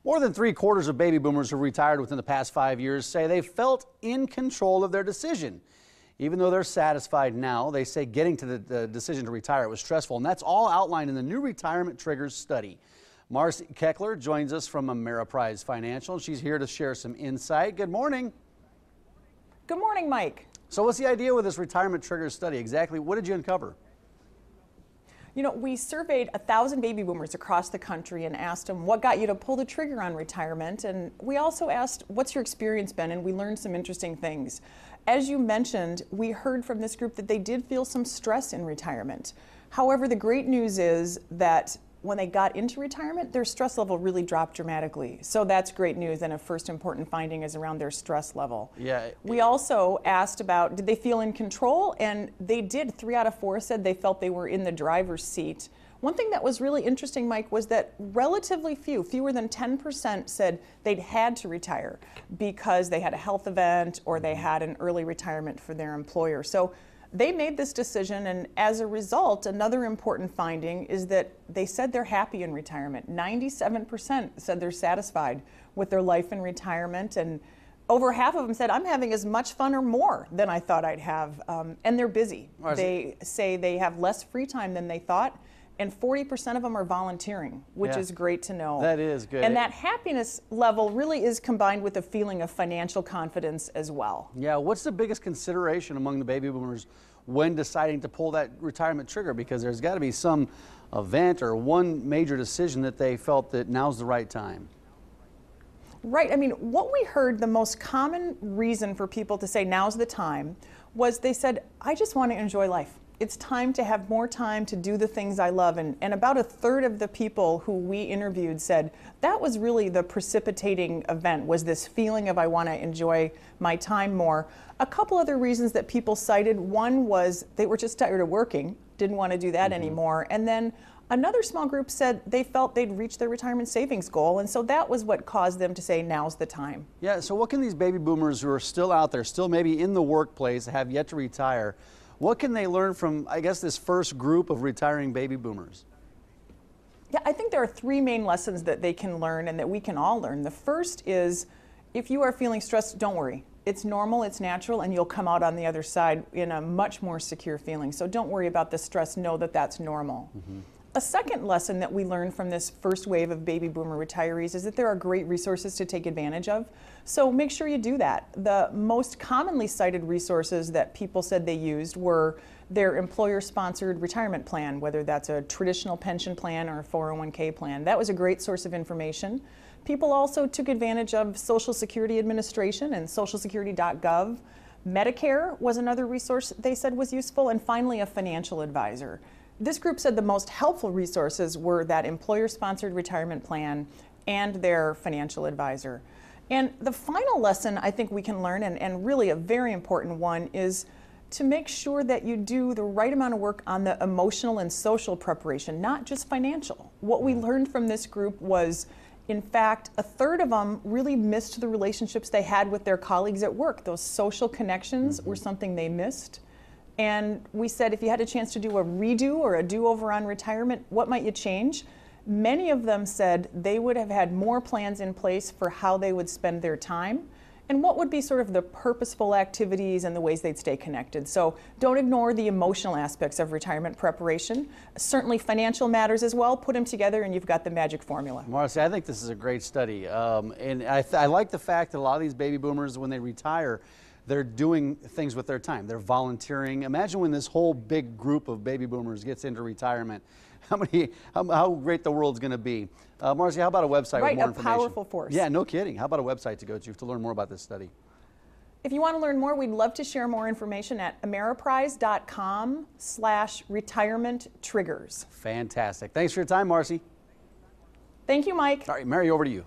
More than 3/4 of baby boomers who retired within the past 5 years say they felt in control of their decision. Even though they're satisfied now, they say getting to the decision to retire was stressful, and that's all outlined in the new Retirement Triggers study. Marcy Keckler joins us from Ameriprise Financial. She's here to share some insight. Good morning. Good morning, Mike. So what's the idea with this Retirement Triggers study? Exactly what did you uncover? You know, we surveyed 1,000 baby boomers across the country and asked them what got you to pull the trigger on retirement. And we also asked, what's your experience been? And we learned some interesting things. As you mentioned, we heard from this group that they did feel some stress in retirement. However, the great news is that when they got into retirement, their stress level really dropped dramatically. So that's great news, and a first important finding is around their stress level. Yeah. We also asked about, did they feel in control? And they did. 3 out of 4 said they felt they were in the driver's seat. One thing that was really interesting, Mike, was that relatively fewer than 10% said they'd had to retire because they had a health event or they had an early retirement for their employer. So they made this decision, and as a result, another important finding is that they said they're happy in retirement. 97% said they're satisfied with their life in retirement, and over half of them said, I'm having as much fun or more than I thought I'd have, and they're busy. They say they have less free time than they thought, and 40% of them are volunteering, which is great to know. That is good. And that happiness level really is combined with a feeling of financial confidence as well. Yeah, what's the biggest consideration among the baby boomers when deciding to pull that retirement trigger? Because there's got to be some event or one major decision that they felt that now's the right time. Right. I mean, what we heard, the most common reason for people to say now's the time was they said, I just want to enjoy life. It's time to have more time to do the things I love. And about 1/3 of the people who we interviewed said that was really the precipitating event, was this feeling of I want to enjoy my time more. A couple other reasons that people cited. One was they were just tired of working, didn't want to do that anymore. And then another small group said they felt they'd reached their retirement savings goal. And so that was what caused them to say now's the time. Yeah, so what can these baby boomers who are still out there, still maybe in the workplace, have yet to retire, what can they learn from, I guess, this first group of retiring baby boomers? Yeah, I think there are 3 main lessons that they can learn and that we can all learn. The first is, if you are feeling stressed, don't worry. It's normal, it's natural, and you'll come out on the other side in a much more secure feeling. So don't worry about the stress, know that that's normal. A second lesson that we learned from this first wave of baby boomer retirees is that there are great resources to take advantage of. So make sure you do that. The most commonly cited resources that people said they used were their employer-sponsored retirement plan, whether that's a traditional pension plan or a 401k plan. That was a great source of information. People also took advantage of Social Security Administration and socialsecurity.gov. Medicare was another resource they said was useful, and finally a financial advisor. This group said the most helpful resources were that employer-sponsored retirement plan and their financial advisor. And the final lesson I think we can learn, and really a very important one, is to make sure that you do the right amount of work on the emotional and social preparation, not just financial. What we learned from this group was, in fact, 1/3 of them really missed the relationships they had with their colleagues at work. Those social connections were something they missed. And we said, if you had a chance to do a redo or a do-over on retirement, what might you change? Many of them said they would have had more plans in place for how they would spend their time and what would be sort of the purposeful activities and the ways they'd stay connected. So don't ignore the emotional aspects of retirement preparation. Certainly financial matters as well. Put them together and you've got the magic formula. Marcy, I think this is a great study. And I like the fact that a lot of these baby boomers, when they retire, they're doing things with their time. They're volunteering. Imagine when this whole big group of baby boomers gets into retirement, how great the world's going to be. Marcy, how about a website with more information? Right, a powerful force. Yeah, no kidding. How about a website to go to learn more about this study? If you want to learn more, we'd love to share more information at ameriprise.com/retirement triggers. Fantastic. Thanks for your time, Marcy. Thank you, Mike. All right, Mary, over to you.